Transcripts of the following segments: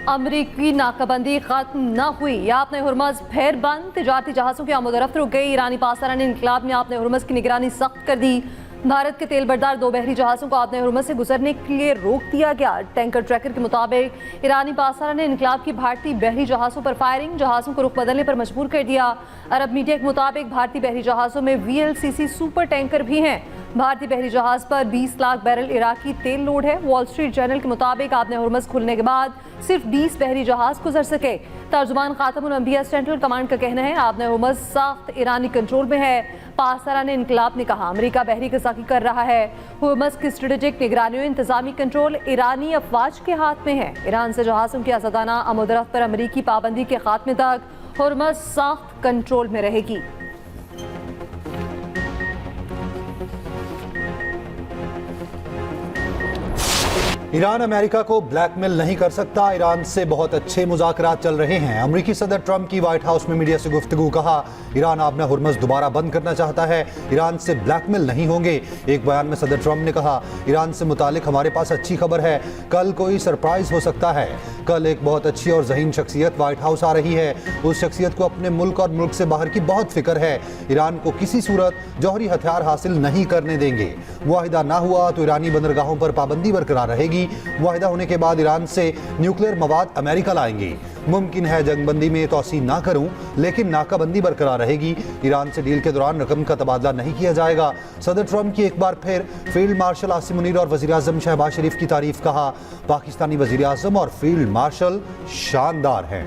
अमरीकी नाकाबंदी खत्म न हुई, आपने हुरमज फिर बंद। तिजारती जहाज़ों की आमद-ओ-रफ्त रुक गई। ईरानी पासदारान इनकलाब ने आपने हुरमज की निगरानी सख्त कर दी। भारत के तेल बरदार 2 बहरी जहाज़ों को आपने हुरमज से गुजरने के लिए रोक दिया गया। टैंकर ट्रैकर के मुताबिक ईरानी पासदारान ने इनकलाब की भारतीय बहरी जहाज़ों पर फायरिंग, जहाज़ों को रुख बदलने पर मजबूर कर दिया। अरब मीडिया के मुताबिक भारतीय बहरी जहाज़ों में VLCC सुपर टैंकर भी हैं। भारतीय बहरी जहाज पर 20 लाख बैरल इराकी तेल लोड है। वॉल स्ट्रीट जर्नल के मुताबिक आपने हुरमज खुलने के बाद सिर्फ 20 बहरी जहाज गुजर सके। तर्जुमान खातमुल अंबिया सेंट्रल कमांड का कहना है आपने हुरमज सख्त ईरानी कंट्रोल में है। पासदारान इनकलाब ने कहा अमेरिका बहरी कसाकी कर रहा है। हुरमज की स्ट्रेटेजिक निगरानी और इंतजामी कंट्रोल ईरानी अफवाज के हाथ में है। ईरान से जहाज़ों की आज़ादाना आमद-ओ-रफ्त पर अमरीकी पाबंदी के खात्मे तक हुरमज सख्त कंट्रोल में रहेगी। ईरान अमेरिका को ब्लैकमेल नहीं कर सकता, ईरान से बहुत अच्छे मुज़ाकरात चल रहे हैं। अमेरिकी सदर ट्रंप की व्हाइट हाउस में मीडिया से गुफ्तगू, कहा ईरान आपने हुरमज दोबारा बंद करना चाहता है, ईरान से ब्लैकमेल नहीं होंगे। एक बयान में सदर ट्रंप ने कहा ईरान से मुतालिक हमारे पास अच्छी खबर है, कल कोई सरप्राइज हो सकता है। कल एक बहुत अच्छी और ज़हीन शख्सियत व्हाइट हाउस आ रही है। उस शख्सियत को अपने मुल्क और मुल्क से बाहर की बहुत फिक्र है। ईरान को किसी सूरत जौहरी हथियार हासिल नहीं करने देंगे। मुआहिदा ना हुआ तो ईरानी बंदरगाहों पर पाबंदी बरकरार रहेगी। मुआहिदा होने के बाद ईरान से न्यूक्लियर मवाद अमेरिका लाएंगे। मुमकिन है जंगबंदी में तोसी ना करूं, लेकिन नाकाबंदी बरकरार रहेगी। ईरान से डील के दौरान रकम का तबादला नहीं किया जाएगा। सदर ट्रंप की एक बार फिर फील्ड मार्शल आसिम मुनीर और वज़ीर आज़म शहबाज शरीफ की तारीफ, कहा पाकिस्तानी वज़ीर आज़म और फील्ड मार्शल शानदार हैं।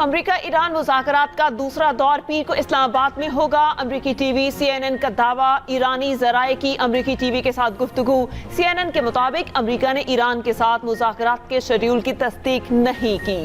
अमरीका ईरान मुज़ाकरात का दूसरा दौर पीर को इस्लामाबाद में होगा। अमरीकी टीवी CNN का दावा, ईरानी ज़राए की अमरीकी टीवी के साथ गुफ्तगू। CNN के मुताबिक अमरीका ने ईरान के साथ मुज़ाकरात के शेड्यूल की तस्दीक नहीं की।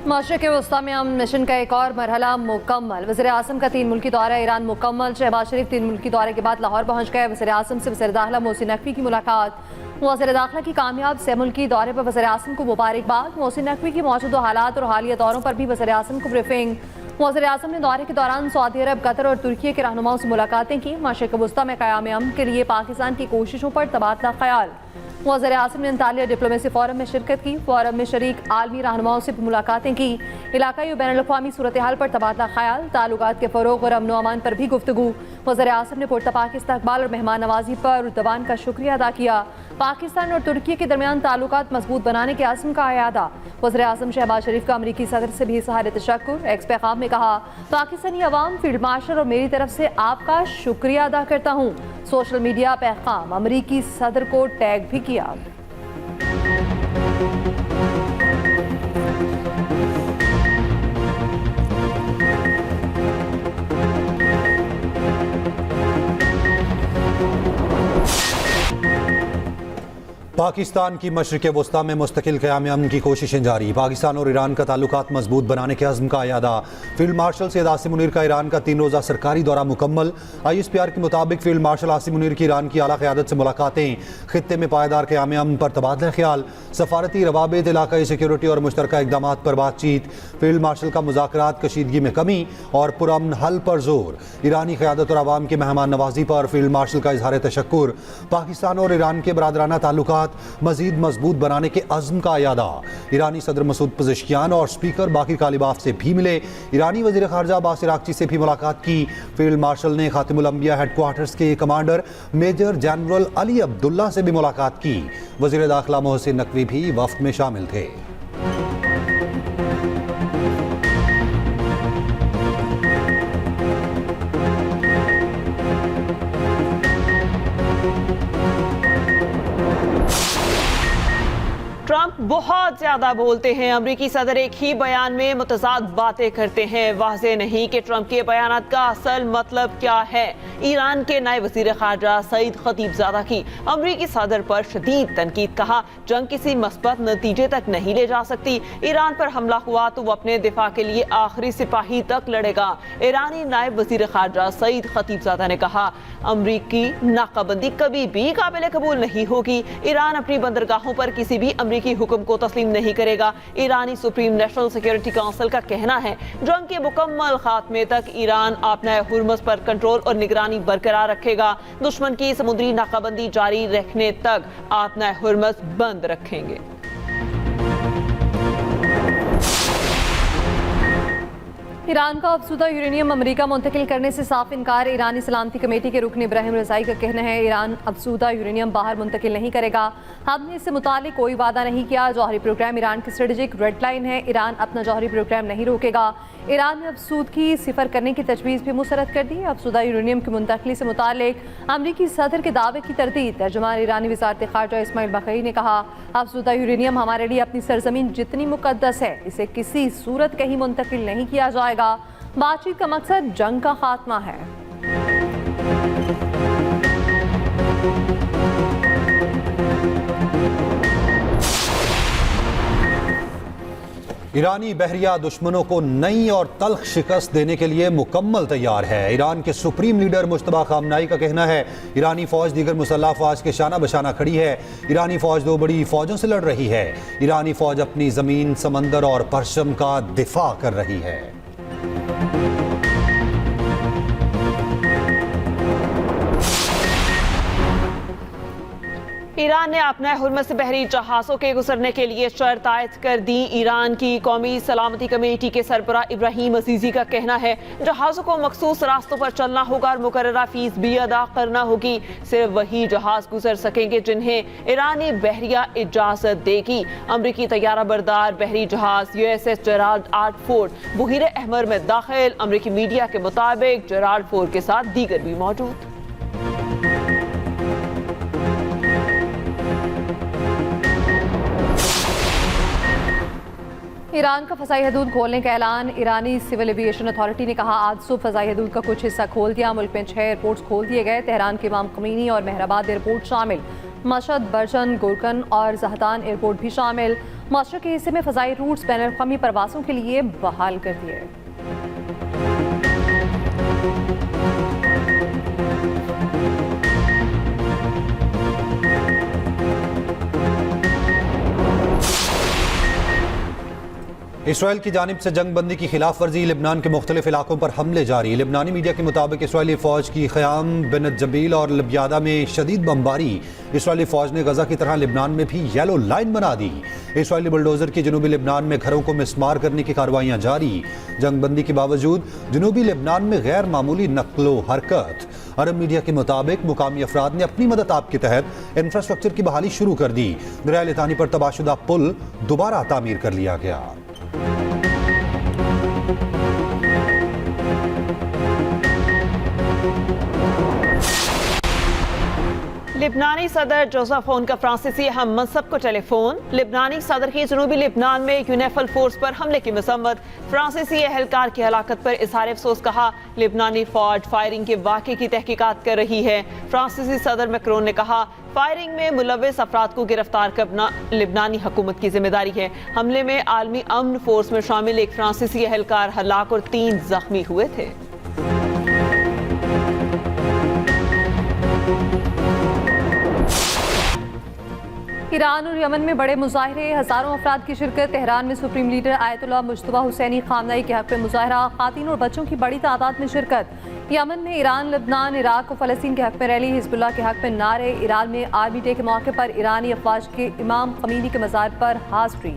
मशरिक़ वस्ता में अमन मिशन का एक और मरहला मुकम्मल। वज़ीर आज़म का 3 मुल्की दौरा ईरान मुकम्मल। शहबाज शरीफ 3 मुल्की दौरे के बाद लाहौर पहुँच गए। वज़ीर आज़म से वज़ीर दाखिला मोहसिन नकवी की मुलाकात। वज़ीर दाखिला की कामयाब 6 मुल्की दौरे पर वज़ीर आज़म को मुबारकबाद। मोहसिन नकवी की मौजूदा हालात और हालिया दौरों पर भी वज़ीर आज़म को ब्रीफिंग। वज़ीर आज़म ने दौरे के दौरान सऊदी अरब, कतर और तुर्की के रहनुमाओं से मुलाकातें की। मशरिक़ वस्ता में क़याम अमन के लिए पाकिस्तान की कोशिशों पर तबादला ख्याल। वज़ीर आज़म ने अंतालिया डिप्लोमेसी फोरम में शिरकत की। फोरम में शरीक आलमी रहनुमाओं से भी मुलाकातें की। इलाकाई और बैनुल-अक़वामी सूरत हाल पर तबादला ख्याल। ताल्लुकात के फ़रोग़ और अमन व अमान पर भी गुफ्तगू। वज़ीर आज़म ने पुरतपाक इस्तक़बाल और मेहमान नवाजी पर उर्दवान का शुक्रिया अदा किया। पाकिस्तान और तुर्की के दरमियान ताल्लुकात मजबूत बनाने के आज़म का अयादा। वज़ीर आज़म शहबाज शरीफ का अमरीकी सदर से भी इज़हार तशक्कुर। एक्स पैगाम में कहा पाकिस्तानी अवाम, फील्ड मार्शल और मेरी तरफ से आपका शुक्रिया अदा करता हूँ। सोशल मीडिया पैगाम अमरीकी सदर को टैग भी किया। पाकिस्तान की मशरिक़ वस्ता में मुस्तकिल क़याम अमन की कोशिशें जारी। पाकिस्तान और ईरान का ताल्लुकात मजबूत बनाने के अज़्म का अयादा। फील्ड मार्शल सैयद आसिम मुनीर का ईरान का 3 रोज़ा सरकारी दौरा मुकम्मल। ISPR के मुताबिक फील्ड मार्शल आसिम मुनीर की ईरान की आला क़यादत से मुलाकातें। खित्ते में पायदार क़याम अमन पर तबादला ख्याल। सफारती रवाबित, इलाकाई सिक्योरिटी और मुश्तरका इक़दामात पर बातचीत। फील्ड मार्शल का मुज़ाकरात, कशीदगी में कमी और पुरअमन हल पर जोर। ईरानी क़यादत और आवाम की मेहमान नवाजी पर फील्ड मार्शल का इज़हार तशक्कुर। पाकिस्तान और ईरान के बरादराना ताल्लुकात मजीद मजबूत बनाने के अज़्म का अयादा। ईरानी सदर मसूद पज़ेश्कियान और स्पीकर बाकिर कालिबाफ से भी मिले। ईरानी वज़ीर ख़ारजा अब्बास इराक़ची से भी मुलाकात की। फील्ड मार्शल ने खातिमुल अंबिया हेडक्वार्टर्स के commander major general Ali Abdullah से भी मुलाकात की। वज़ीर दाखिला मोहसिन नकवी भी वफ़द में शामिल थे। ट्रंप बहुत ज्यादा बोलते हैं। अमरीकी सदर एक ही बयान में मुतजाद बातें करते हैं। वाज़ेह नहीं कि ट्रंप के बयानात का असल मतलब क्या है। ईरान के नए वज़ीर ख़ारजा सईद खतीबज़ादा की अमरीकी सदर पर शदीद तनकीद। कहा, जंग किसी मस्बत नतीजे तक नहीं ले जा सकती। ईरान पर हमला हुआ तो वो अपने दिफा के लिए आखिरी सिपाही तक लड़ेगा। ईरानी नायब वज़ीर ख़ारजा सईद खतीबज़ादा ने कहा, अमरीकी नाकाबंदी कभी भी काबिल कबूल नहीं होगी। ईरान अपनी बंदरगाहों पर किसी भी अमरीकी हुक्म को तस्लीम नहीं करेगा। ईरानी सुप्रीम नेशनल सिक्योरिटी काउंसिल का कहना है, जंग के मुकम्मल खात्मे तक ईरान आपना हुर्मुज़ पर कंट्रोल और निगरानी बरकरार रखेगा। दुश्मन की समुद्री नाकाबंदी जारी रखने तक आपना हुर्मुज़ बंद रखेंगे। ईरान का अफसुदा यूरेनियम अमेरिका मुंतकिल करने से साफ इनकार। ईरानी सलामती कमेटी के रुकन इब्राहिम रज़ाई का कहना है, ईरान अफसुदा यूरेनियम बाहर मुंतकिल नहीं करेगा। हमने इससे मुतालिक कोई वादा नहीं किया। जौहरी प्रोग्राम ईरान की स्ट्रेटेजिक रेड लाइन है। ईरान अपना जौहरी प्रोग्राम नहीं रोकेगा। ईरान ने अफसूदगी सिफर करने की तजवीज़ भी मुस्तरद कर दी। अफसुदा यूरेनियम की मुंतकली से मुतालिक अमरीकी सदर के दावे की तरदीद। तर्जुमान ईरानी वज़ारत ख़ारजा इस्माइल बखरी ने कहा, अफसुदा यूरेनियम हमारे लिए अपनी सरजमीन जितनी मुकद्दस है, इसे किसी सूरत कहीं मुंतकिल नहीं किया जाएगा। बातचीत का मकसद जंग का खात्मा है। ईरानी बहरिया दुश्मनों को नई और तल्ख शिकस्त देने के लिए मुकम्मल तैयार है। ईरान के सुप्रीम लीडर मुश्तबा खामनाई का कहना है, ईरानी फौज दीगर मुसल्लह अफवाज के शाना बशाना खड़ी है। ईरानी फौज दो बड़ी फौजों से लड़ रही है। ईरानी फौज अपनी जमीन, समंदर और परचम का दिफा कर रही है। ईरान ने अपने हुर्मुज़ से बहरी जहाज़ों के गुजरने के लिए शर्त आयद कर दी। ईरान की कौमी सलामती कमेटी के सरबराह इब्राहिम अजीज़ी का कहना है, जहाज़ों को मखसूस रास्तों पर चलना होगा और मुकर्ररा फीस भी अदा करना होगी। सिर्फ वही जहाज़ गुजर सकेंगे जिन्हें ईरानी बहरिया इजाज़त देगी। अमरीकी तैयारा बरदार बहरी जहाज़ USS जेराल्ड आर फोर्ड बुहीरे अहमर में दाखिल। अमरीकी मीडिया के मुताबिक जेराल्ड फोर्ड के साथ दीगर भी मौजूद। ईरान का फ़ज़ाई हदूद खोलने का ऐलान। ईरानी सिविल एविएशन अथॉरिटी ने कहा, आज सुबह फ़ज़ाई हदूद का कुछ हिस्सा खोल दिया। मुल्क में 6 एयरपोर्ट्स खोल दिए गए। तेहरान के इमाम ख़मीनी और मेहराबाद एयरपोर्ट शामिल। मशहद, बर्जन, गोरकन और जहतान एयरपोर्ट भी शामिल। मशरक़ के हिस्से में फ़ज़ाई रूट्स बैनुल-अक़वामी परवाज़ों के लिए बहाल कर दिए। इसराइल की जानिब से जंग बंदी की खिलाफ वर्जी। लिबनान के मुख्तलिफ इलाकों पर हमले जारी। लिबनानी मीडिया के मुताबिक इसराइली फौज की ख़याम, बिन जबील और लिब्यादा में शदीद बमबारी। इसराइली फौज ने गजा की तरह लिबनान में भी येलो लाइन बना दी। इसराइली बुलडोजर की जनूबी लिबनान में घरों को मिसमार करने की कार्रवाइयाँ जारी। जंग बंदी के बावजूद जनूबी लिबनान में गैर मामूली नकलो हरकत। अरब मीडिया के मुताबिक मुकामी अफराद ने अपनी मदद आप के तहत इंफ्रास्ट्रक्चर की बहाली शुरू कर दी। दरिया लितानी पर तबाहशुदा पुल दोबारा तामीर कर लिया गया। लिबनानी सदर जोसेफ ओन का फ्रांसीसी अहम मनसब को टेलीफोन। लिबनानी सदर की जनूबी लिबनान में यूनेफल फोर्स पर हमले की मसम्मत। फ्रांसीसी एहलकार की हलाकत पर इज़हार अफसोस। कहा, लिबनानी फौज फायरिंग के वाक़े की तहकीकात कर रही है। फ्रांसीसी सदर मैक्रोन ने कहा, फायरिंग में मुलव्वस अफराद को गिरफ्तार करना लिबनानी हुकूमत की जिम्मेदारी है। हमले में आलमी अमन फोर्स में शामिल एक फ्रांसीसी एहलकार हलाक और 3 जख्मी हुए थे। ईरान और यमन में बड़े मुजाहरे, हजारों अफराद की शिरकत। तेहरान में supreme leader Ayatollah Mojtaba Hosseini Khamenei के हक में मुजाहरा। खातीन और बच्चों की बड़ी तादाद में शिरकत। यमन में ईरान, लेबनान, इराक और फ़लस्तीन के हक में रैली। हिजबुल्लाह के हक में नारे। ईरान में आर्मी डे के मौके पर ईरानी अफवाज के इमाम ख़मीनी के मज़ार पर हाज़री।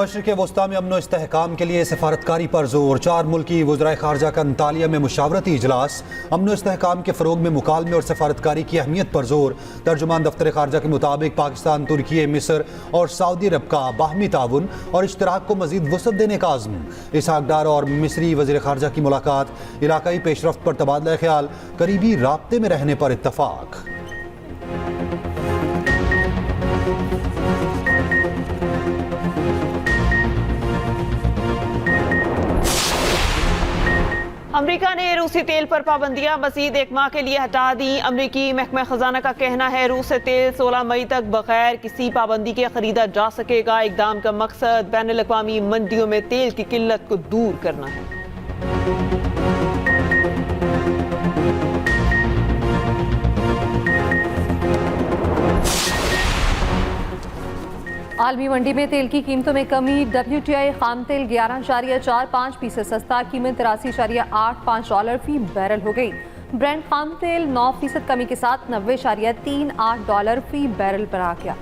मशरिक़ वस्ता में अमन इस्तेहकाम के लिए सफारतकारी पर जोर। 4 मुल्की वज़राए ख़ारजा का अंतालिया में मुशावरती इजलास। अमन इस्तेहकाम के फ़रोग में मुकालमे और सफारतकारी की अहमियत पर जोर। तर्जुमान दफ्तर ख़ारजा के मुताबिक पाकिस्तान, तुर्की, मिस्र और सऊदी अरब का बाहमी ताउन और इश्तराक को मज़ीद वसअत देने का अज़्म। इसहाक डार और मिस्री वज़ीर ख़ारजा की मुलाकात। इलाकाई पेशरफ्त पर तबादला ख्याल। करीबी राब्ते में रहने पर इत्तफ़ाक। अमेरिका ने रूसी तेल पर पाबंदियां मजीद 1 माह के लिए हटा दी। अमेरिकी महकमा खजाना का कहना है रूस से तेल 16 मई तक बगैर किसी पाबंदी के खरीदा जा सकेगा। इक़दाम का मकसद बैनुल-अक़वामी मंडियों में तेल की किल्लत को दूर करना है। आलमी मंडी में तेल की कीमतों में कमी। WTI खाम तेल 11.45% सस्ता, कीमत $83.85 फी बैरल हो गई। ब्रेंट खाम तेल 9% कमी के साथ $90.38 फी बैरल पर आ गया।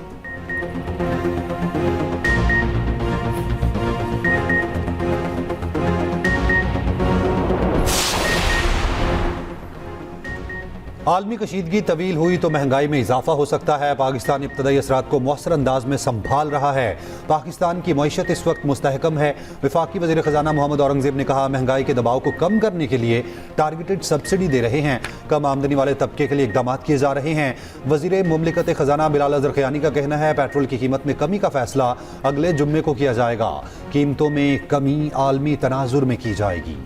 आलमी कशीदगी तवील हुई तो महंगाई में इजाफा हो सकता है। पाकिस्तान इब्तदाई असरात को मौसर अंदाज में संभाल रहा है। पाकिस्तान की मईशत इस वक्त मुस्तहकम है। वफाकी वज़ीर ख़जाना मोहम्मद औरंगज़ेब ने कहा महंगाई के दबाव को कम करने के लिए टारगेटेड सब्सिडी दे रहे हैं। कम आमदनी वाले तबके के लिए इक़दाम किए जा रहे हैं। वज़ीर मुमलिकत ख़जाना बिलाल अज़हर क़यानी का कहना है पेट्रोल की कीमत में कमी का फैसला अगले जुम्मे को किया जाएगा। कीमतों में कमी आलमी तनाजुर में की जाएगी।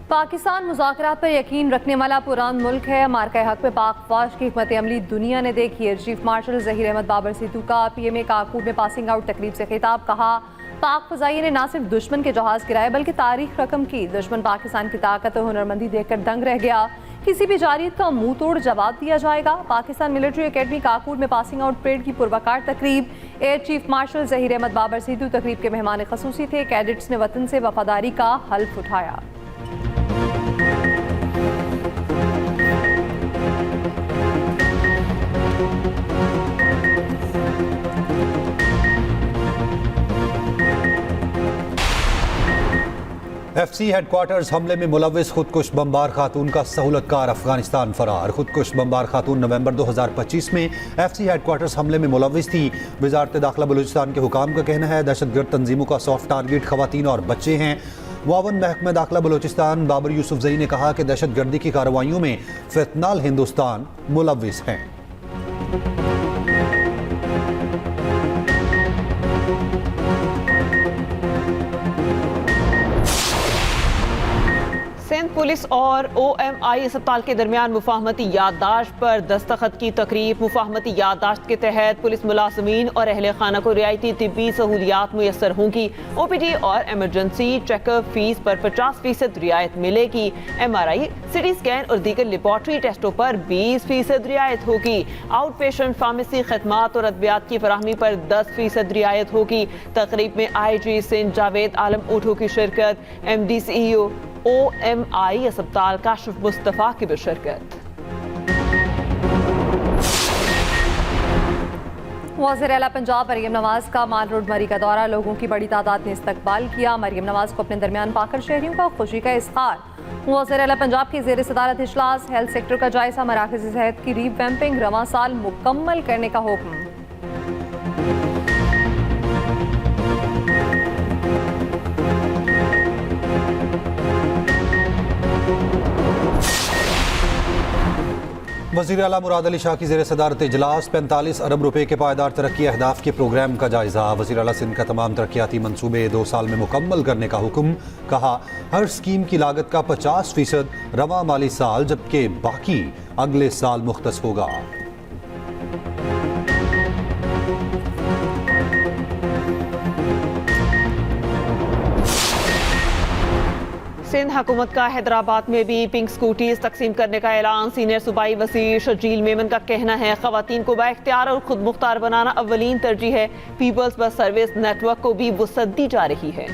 पाकिस्तान मुज़ाकरात पर यकीन रखने वाला पुरान मुल्क है। मार्का हक में पाक फौज की हिकमत अमली दुनिया ने देखी है। चीफ मार्शल ज़हीर अहमद बाबर सिद्धू का PMA काकूब में पासिंग आउट तकरीब से खिताब। कहा पाक फ़ज़ाइये ने न सिर्फ दुश्मन के जहाज़ गिराए बल्कि तारीख रकम की। दुश्मन पाकिस्तान की ताकत और हुनरमंदी देखकर दंग रह गया। किसी भी जारियत का मुंह तोड़ जवाब दिया जाएगा। पाकिस्तान मिलिट्री अकेडमी काकूर में पासिंग आउट परेड की पुरवकार तकरीब। Air chief marshal Zaheer Ahmed Babar Sidhu तकरीब के मेहमान खसूसी थे। कैडेट्स ने वतन से वफादारी का हल्फ उठाया। FC हेडक्वार्टर्स हमले में मुलविस खुदकुश बमबार खातून का सहूलतकार अफगानिस्तान फरार। खुदकुश बमबार खातून नवंबर 2025 में FC हेडक्वार्टर्स हमले में मुलविस थी। वजारत दाखिला बलूचिस्तान के हुकाम का कहना है दहशतगर्द तंजीमों का सॉफ्ट टारगेट खवातीन और बच्चे हैं। मुआवन महकमा दाखिला बलूचिस्तान बाबर यूसुफजई ने कहा कि दहशतगर्दी की कार्रवाइयों में फितनाल हिंदुस्तान मुलविस हैं। सिंध पुलिस और OMI अस्पताल के दरमियान मुफाहमती याददाश्त पर दस्तखत की तकरीब। मुफाहमती याददाश्त के तहत पुलिस मुलाजमीन और अहले खाना को रियायती तिब्बी सहूलियात मुयसर होंगी। OPD और एमरजेंसी चेकअप फीस पर 50% रियायत मिलेगी। MRI, CT स्कैन और दीगर लेबॉर्ट्री टेस्टों पर 20% रियायत होगी। आउट पेशेंट फार्मेसी खदमात और अद्वियात की फराहमी पर 10% रियायत होगी। तकरीब में IG सिंध जावेद आलम ऊठो की शिरकत। MD CEO OMI अस्पताल काशिफ मुस्तफा की भी शिरकत। वज़ीर आला पंजाब मरियम नवाज का माल रोड मरी का दौरा। लोगों की बड़ी तादाद ने इस्तकबाल किया। मरियम नवाज को अपने दरमियान पाकर शहरियों का खुशी का इज़हार। वज़ीर आला पंजाब की ज़ेर सदारत इजलास। हेल्थ सेक्टर का जायजा। मराकज़ सेहत की रीवैम्पिंग रवां साल मुकम्मल करने का हुक्म। वज़ीर आला मुराद अली शाह की ज़ेर सदारत इजलास। 45 अरब रुपए के पायदार तरक्की अहदाफ के प्रोग्राम का जायजा। वज़ीर आला सिंध का तमाम तरक्याती मनसूबे 2 साल में मुकम्मल करने का हुक्म। कहा हर स्कीम की लागत का 50% रवां माली साल जबकि बाकी अगले साल मुख्तस होगा। सिंध हुकूमत का हैदराबाद में भी पिंक स्कूटीज तकसीम करने का ऐलान। सीनियर सूबाई वज़ीर शजील मेमन का कहना है ख़वातीन को बाइख्तियार और खुद मुख्तार बनाना अव्वलीन तरजीह है। पीपल्स बस सर्विस नेटवर्क को भी वुसअत दी जा रही है।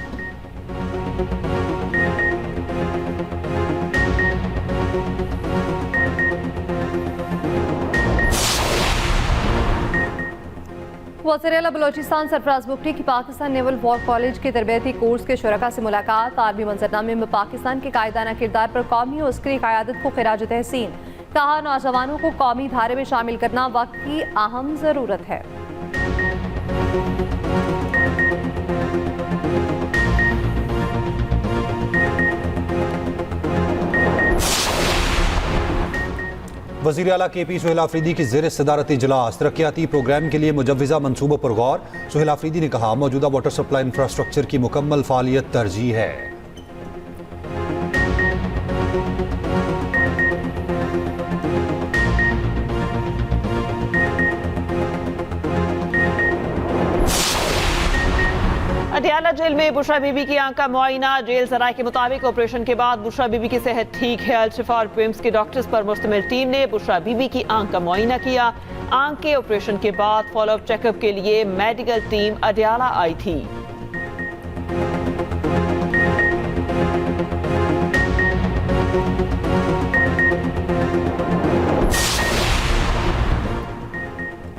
वज़ीर आला बलोचिस्तान सरफराज बुगटी की पाकिस्तान नेवल वॉर कॉलेज के तरबियती कोर्स के शुरका से मुलाकात। आर्मी मंजरनामे में पाकिस्तान के कायदाना किरदार पर कौमी और अस्करी क़यादत को खिराज तहसीन। कहा, नौजवानों को कौमी धारे में शामिल करना वक्त की अहम ज़रूरत है। वज़ीर आला KP सुहेल आफरीदी की ज़ेर सदारत इजलास। तरक्याती प्रोग्राम के लिए मुजव्विज़ा मंसूबों पर गौर। सुहेल आफरीदी ने कहा, मौजूदा वाटर सप्लाई इंफ्रास्ट्रक्चर की मुकम्मल फ़ालियत तरजीह है। अटियाला जेल में बुशरा बीबी की आंख का मुआयना। जेल सराय के मुताबिक ऑपरेशन के बाद बुशरा बीबी की सेहत ठीक है। अल-शिफा और पिम्स के डॉक्टर्स पर मुश्तमिल टीम ने बुशरा बीबी की आंख का मुआयना किया। आंख के ऑपरेशन के बाद फॉलोअप चेकअप के लिए मेडिकल टीम अटियाला आई थी।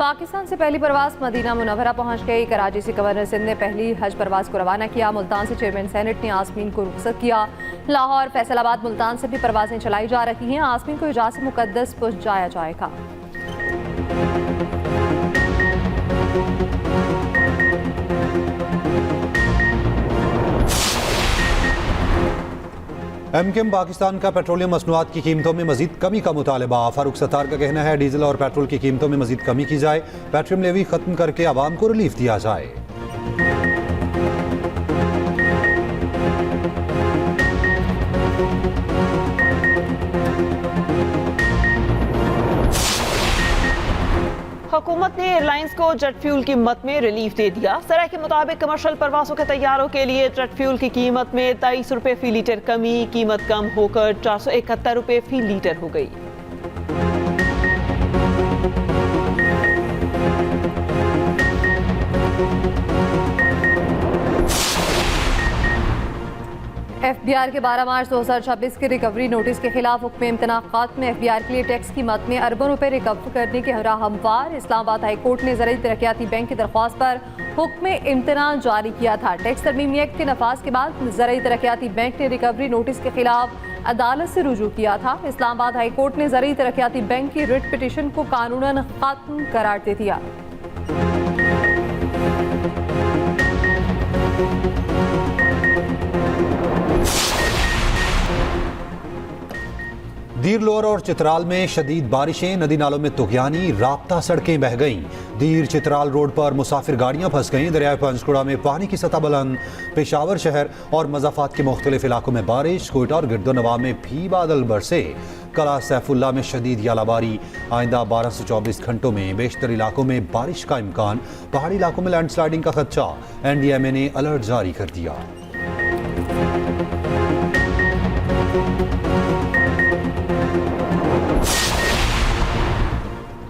पाकिस्तान से पहली परवाज मदीना मुनव्वरा पहुंच गई। कराची से गवर्नर सिंध ने पहली हज परवाज को रवाना किया। मुल्तान से चेयरमैन सेनेट ने आसमीन को रुखसत किया। लाहौर, फैसलाबाद, मुल्तान से भी परवाजें चलाई जा रही हैं। आसमीन को हिजाज से मुकद्दस पहुंचाया जाएगा। MKM पाकिस्तान का पेट्रोलियम मसनूआत की कीमतों में मजीद कमी का मुतालबा। फारूक सत्तार का कहना है, डीजल और पेट्रोल की कीमतों में मजीद कमी की जाए। पेट्रोलियम लेवी खत्म करके आवाम को रिलीफ दिया जाए। हुकूमत ने एयरलाइंस को जेट फ्यूल कीमत में रिलीफ दे दिया। सराय के मुताबिक कमर्शियल परवासों के तैयारों के लिए जेट फ्यूल की कीमत में 23 रुपये फी लीटर कमी। कीमत कम होकर 471 रुपये फी लीटर हो गई। FBR के 12 मार्च 2026 के रिकवरी नोटिस के खिलाफ हुक्म इम्तनाक़ात में FBR के लिए टैक्स की मद में अरबों रुपए रिकवर करने के हमरा हमवार। इस्लामाबाद हाई कोर्ट ने ज़राई तरक्याती बैंक की दरख्वास्त पर हुक्म इम्तना जारी किया था। टैक्स तरमीमी एक्ट के नफाज के बाद ज़राई तरक्याती बैंक ने रिकवरी नोटिस के खिलाफ अदालत से रुजू किया था। इस्लामाबाद हाई कोर्ट ने ज़राई तरक्याती बैंक की रिट पिटीशन को कानूनन खत्म करार दे दिया। दीर लोअर और चित्राल में शदीद बारिशें। नदी नालों में तुगयानी, राब्ता सड़कें बह गईं। दीर चित्राल रोड पर मुसाफिर गाड़ियां फंस गईं। दरियाए पंचकुड़ा में पानी की सतह बुलंद। पेशावर शहर और मज़ाफ़ात के मुख्तलिफ इलाकों में बारिश। कोयटा और गिरदोनवा में भी बादल बरसे। कला सैफुल्ला में शदीद यालाबारी। आइंदा 12 से 24 घंटों में बेशतर इलाकों में बारिश का इम्कान। पहाड़ी इलाकों में लैंडस्लाइडिंग का खदशा। NDMA ने अलर्ट जारी कर दिया।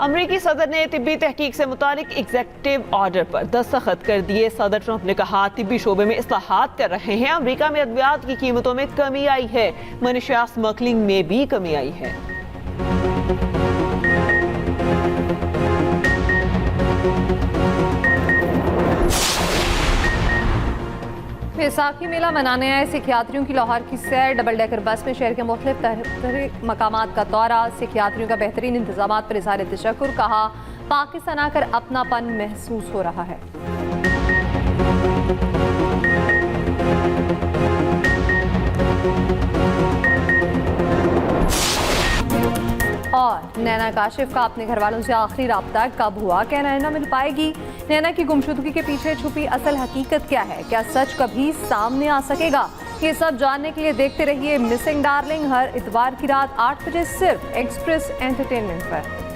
अमरीकी सदर ने तिब्बी तहकीक से मुतालिक एग्जीक्यूटिव ऑर्डर पर दस्तखत कर दिए। सदर ट्रंप ने कहा, तिब्बी शोबे में इस्लाहात कर रहे हैं। अमरीका में अद्वियात की कीमतों में कमी आई है। मनीषा स्मगलिंग में भी कमी आई है। बैसाखी मेला मनाने आए सिख यात्रियों की लाहौर की सैर। डबल डेकर बस में शहर के मुख्तलिफ मकामात का दौरा। सिख यात्रियों का बेहतरीन इंतजामात पर इज़हार तशक्कुर। कहा, पाकिस्तान आकर अपनापन महसूस हो रहा है। और नैना काशिफ का अपने घर वालों से आखिरी राब्ता कब हुआ? क्या नैना मिल पाएगी? नैना की गुमशुदगी के पीछे छुपी असल हकीकत क्या है? क्या सच कभी सामने आ सकेगा? ये सब जानने के लिए देखते रहिए मिसिंग डार्लिंग हर इतवार की रात 8 बजे सिर्फ एक्सप्रेस एंटरटेनमेंट पर।